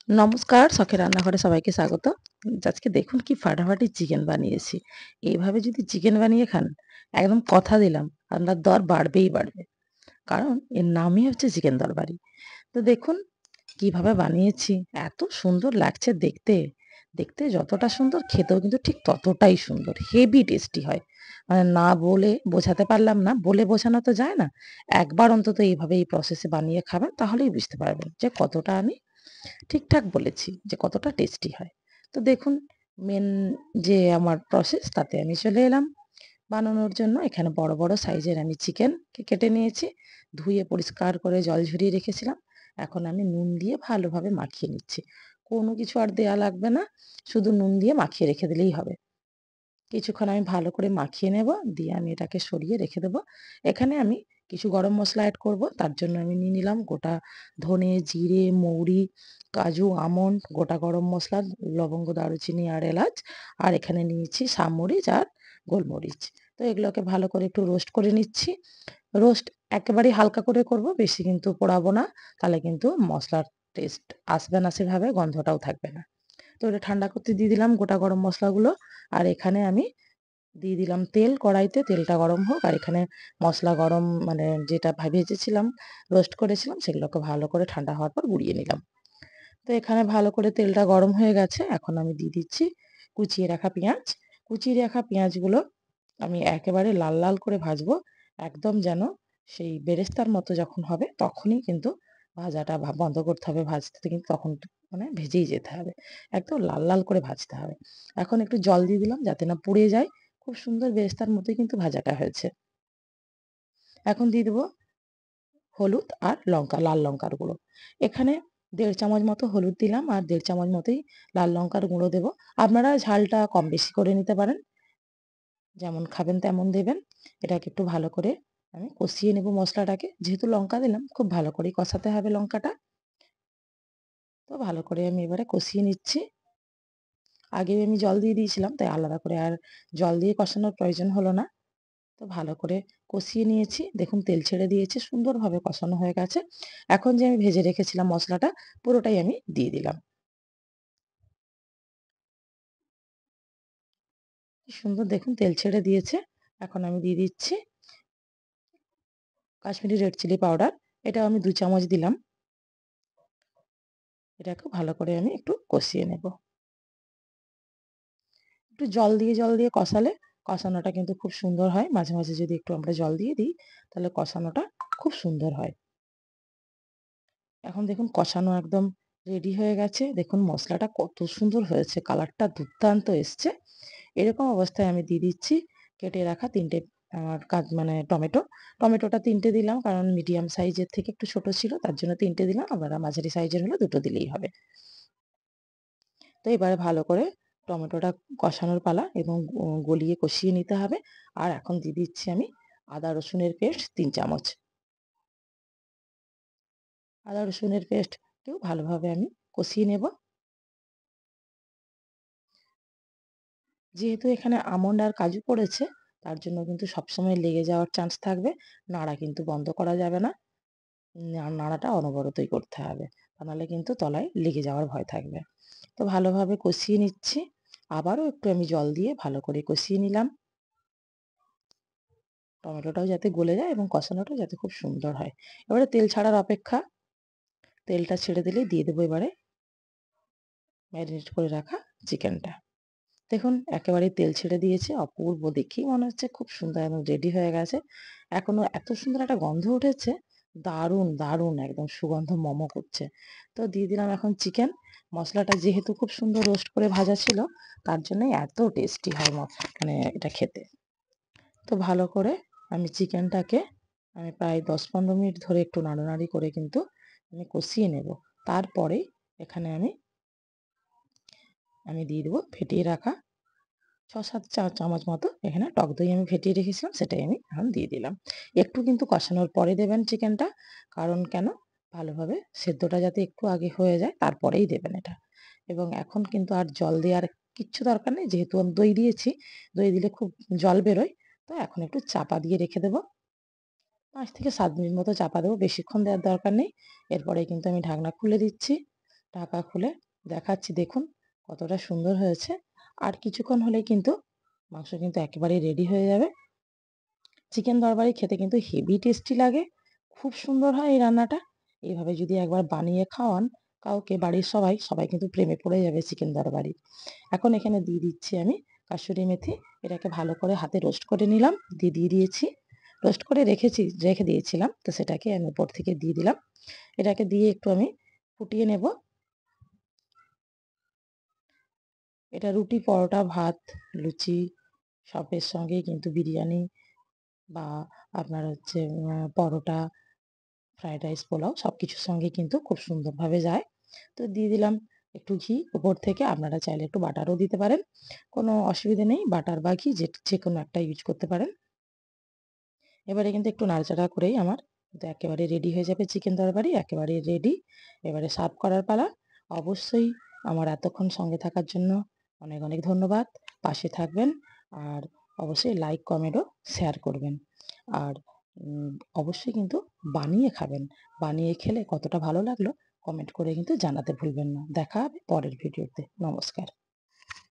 নমস্কার, শখের রান্নাঘরে সবাইকে স্বাগত। আজকে দেখুন কি ফাটাফাটি চিকেন বানিয়েছি। এইভাবে যদি চিকেন বানিয়ে খান, একদম কথা দিলাম আপনার দর বাড়বেই বাড়বে। কারণ এর নামই হচ্ছে চিকেন তরকারি। তো দেখুন কিভাবে বানিয়েছি। এত সুন্দর লাগছে দেখতে। দেখতে যতটা সুন্দর খেতেও কিন্তু ঠিক ততটাই সুন্দর। হেভি টেস্টি হয়। মানে না বলে বোঝাতে পারলাম না। বলে বোঝানো তো যায় না। একবার অন্তত এইভাবে এই প্রসেসে বানিয়ে খাবেন তাহলেই বুঝতে পারবেন যে কতটা আমি ঠিকঠাক বলেছি যে কতটা টেস্টি হয়। তো দেখুন মেন যে আমার প্রসেস তাতে আমি চলে এলাম। বানানোর জন্য এখানে বড়, বড় সাইজের আমি চিকেনকে কেটে নিয়েছি। ধুয়ে পরিষ্কার করে জল ঝরিয়ে রেখেছিলাম। এখন আমি নুন দিয়ে ভালোভাবে মাখিয়ে নিচ্ছি। কোনো কিছু আর দেয়া লাগবে না। শুধু নুন দিয়ে মাখিয়ে রেখে দিলেই হবে। কিছুক্ষণ আমি ভালো করে মাখিয়ে নেব। দিয়ে আমি এটাকে সরিয়ে রেখে দেব। এখানে আমি কিছু গরম মসলা এড করব। তার জন্য আমি নিয়ে নিলাম গোটা ধনে, জিরে, মৌরি, কাজু, আমন্ড, গোটা গরম মসলা, লবঙ্গ, দারুচিনি আর এলাচ। আর এখানে নিয়েছি সামরিচ আর গোলমরিচ। তো এগুলোকে ভালো করে একটু রোস্ট করে নিচ্ছি। রোস্ট একেবারেই হালকা করে করব, বেশি কিন্তু পোড়াবো না। তাহলে কিন্তু মসলার টেস্ট আসবে না সেভাবে, গন্ধটাও থাকবে না। তো এটা ঠান্ডা করতে দিয়ে দিলাম গোটা গরম মসলাগুলো। আর এখানে আমি দিয়ে দিলাম তেল কড়াইতে, তেলটা গরম হোক। আর এখানে মসলা গরম মানে যেটা ভেজেছিলাম, রোস্ট করেছিলাম সেগুলোকে ভালো করে ঠান্ডা হওয়ার পর গুঁড়িয়ে নিলাম। তো এখানে ভালো করে তেলটা গরম হয়ে গেছে। এখন আমি দিয়ে দিচ্ছি কুচিয়ে রাখা পেঁয়াজ। কুচিয়ে রাখা পেঁয়াজগুলো আমি একেবারে লাল, লাল করে ভাজবো। একদম যেন সেই বেরেস্তার মতো যখন হবে তখনই কিন্তু ভাজাটা বন্ধ করতে হবে ভাজতে, কিন্তু তখন মানে ভেজেই যেতে হবে। একদম লাল, লাল করে ভাজতে হবে। এখন একটু জল দিয়ে দিলাম যাতে না পুড়ে যায়। খুব সুন্দর বেরেস্তার মতোই কিন্তু ভাজাটা হয়েছে। এখন দিয়ে দেবো হলুদ আর লঙ্কা, লাল লঙ্কার গুঁড়ো। এখানে ১.৫ চামচ মতো হলুদ দিলাম আর ১.৫ চামচ মতোই লাল লঙ্কার গুঁড়ো দেবো। আপনারা ঝালটা কম বেশি করে নিতে পারেন। যেমন খাবেন তেমন দেবেন। এটাকে একটু ভালো করে আমি কষিয়ে নেব মসলাটাকে। যেহেতু লঙ্কা দিলাম খুব ভালো করেই কষাতে হবে লঙ্কাটা। তো ভালো করে আমি এবারে কষিয়ে নিচ্ছি। আগেও আমি জল দিয়ে দিয়েছিলাম তাই আলাদা করে আর জল দিয়ে কষানোর প্রয়োজন হলো না। তো ভালো করে কষিয়ে নিয়েছি। দেখুন তেল ছেড়ে দিয়েছে, সুন্দরভাবে কষানো হয়ে গেছে। এখন যে আমি ভেজে রেখেছিলাম মসলাটা পুরোটাই আমি দিয়ে দিলাম। কি সুন্দর দেখুন তেল ছেড়ে দিয়েছে। এখন আমি দিয়ে দিচ্ছি কাশ্মীরি রেড চিলি পাউডার। এটাও আমি ২ চামচ দিলাম। এটাকে ভালো করে আমি একটু কষিয়ে নেব। একটু জল দিয়ে কষালে কষানোটা কিন্তু খুব সুন্দর হয়। মাঝে, মাঝে যদি একটু আমরা জল দিয়ে দিই তাহলে কষানোটা খুব সুন্দর হয়। এখন দেখুন কষানো একদম রেডি হয়ে গেছে। দেখুন মসলাটা কত সুন্দর হয়েছে। কালারটা দুর্দান্ত এসছে। এরকম অবস্থায় আমি দিয়ে দিচ্ছি কেটে রাখা ৩ টে মানে টমেটো। টমেটোটা ৩ টে দিলাম কারণ মিডিয়াম সাইজের থেকে একটু ছোট ছিল তার জন্য ৩ টে দিলাম। আপনারা মাঝারি সাইজের হলে ২ টো দিলেই হবে। তো এবারে ভালো করে টমেটোটা কষানোর পালা এবং গলিয়ে কষিয়ে নিতে হবে। আর এখন দিয়ে দিচ্ছি আমি আদা রসুনের পেস্ট ৩ চামচ। আদা রসুনের পেস্টকেও ভালোভাবে আমি কষিয়ে নেব। যেহেতু এখানে আমন্ড আর কাজু পড়েছে তার জন্য কিন্তু সবসময় লেগে যাওয়ার চান্স থাকবে। নাড়া কিন্তু বন্ধ করা যাবে না। নাড়াটা অনবরতই করতে হবে। তা নাহলে কিন্তু তলায় লেগে যাওয়ার ভয় থাকবে। তো ভালোভাবে কষিয়ে নিচ্ছি। আবারও একটু আমি জল দিয়ে ভালো করে কষিয়ে নিলাম। টমেটোটাও যাতে গলে যায় এবং কষানোটাও যাতে খুব সুন্দর হয়। এবারে তেল ছাড়ার অপেক্ষা। তেলটা ছেড়ে দিলেই দিয়ে দেবো এবারে ম্যারিনেট করে রাখা চিকেনটা। দেখুন একেবারেই তেল ছেড়ে দিয়েছে। অপূর্ব, দেখেই মনে হচ্ছে খুব সুন্দর একদম রেডি হয়ে গেছে। এখনো এত সুন্দর একটা গন্ধ উঠেছে। দারুণ, দারুণ একদম সুগন্ধ করছে। তো দিয়ে দিলাম এখন চিকেন। মসলাটা যেহেতু খুব সুন্দর রোস্ট করে ভাজা ছিল তার জন্যই এত টেস্টি হয় মানে এটা খেতে। তো ভালো করে আমি চিকেনটাকে আমি প্রায় ১০-১৫ মিনিট ধরে একটু নাড়ানাড়ি করে কিন্তু আমি কষিয়ে নেব। তারপরেই এখানে আমি দিয়ে দেবো ফেটিয়ে রাখা ৬-৭ চামচ মতো এখানে টক দই আমি ফেটিয়ে রেখেছিলাম সেটাই আমি এখন দিয়ে দিলাম। একটু কিন্তু কষানোর পরে দেবেন চিকেনটা। কারণ কেন? ভালোভাবে সেদ্ধটা যাতে একটু আগে হয়ে যায় তারপরেই দেবেন এটা। এবং এখন কিন্তু আর জল দেওয়ার কিচ্ছু দরকার নেই। যেহেতু আমি দই দিয়েছি, দই দিলে খুব জল বেরোয়। তো এখন একটু চাপা দিয়ে রেখে দেবো। ৫ থেকে ৭ মিনিট মতো চাপা দেবো। বেশিক্ষণ দেওয়ার দরকার নেই। এরপরে কিন্তু আমি ঢাকনা খুলে দিচ্ছি। ঢাকা খুলে দেখাচ্ছি, দেখুন কতটা সুন্দর হয়েছে। আর কিছুক্ষণ হলেই কিন্তু মাংস কিন্তু একেবারেই রেডি হয়ে যাবে। চিকেন তরকারি খেতে কিন্তু হেভি টেস্টি লাগে। খুব সুন্দর হয় এই রান্নাটা। এইভাবে যদি একবার বানিয়ে খাওয়ান কাউকে, বাড়ির সবাই কিন্তু প্রেমে পড়ে যাবে চিকেন তরকারি। এখন এখানে দিয়ে দিচ্ছি আমি কাসুরি মেথি। এটাকে ভালো করে হাতে রোস্ট করে নিলাম, দিয়ে দিয়েছি। রোস্ট করে রেখে দিয়েছিলাম। তো সেটাকে আমি উপর থেকে দিয়ে দিলাম। এটাকে দিয়ে একটু আমি ফুটিয়ে নেব। এটা রুটি, পরোটা, ভাত, লুচি সবের সঙ্গেই কিন্তু বিরিয়ানি বা আপনার হচ্ছে পরোটা, ফ্রাইড রাইস, পোলাও সবকিছুর সঙ্গে কিন্তু খুব সুন্দরভাবে যায়। তো দিয়ে দিলাম একটু ঘি উপর থেকে। আপনারা চাইলে একটু বাটারও দিতে পারেন। কোনো অসুবিধে নেই। বাটার বা ঘি যেকোনো একটা ইউজ করতে পারেন। এবারে কিন্তু একটু নাড়াচাড়া করেই আমার কিন্তু একেবারে রেডি হয়ে যাবে চিকেন তরকারি, একেবারে রেডি। এবারে সার্ভ করার পালা। অবশ্যই আমার এতক্ষণ সঙ্গে থাকার জন্য অনেক ধন্যবাদ। পাশে থাকবেন আর অবশ্যই লাইক, কমেন্ট ও শেয়ার করবেন। আর অবশ্যই কিন্তু বানিয়ে খাবেন। বানিয়ে খেলে কতটা ভালো লাগলো কমেন্ট করে কিন্তু জানাতে ভুলবেন না। দেখা হবে পরের ভিডিওতে। নমস্কার।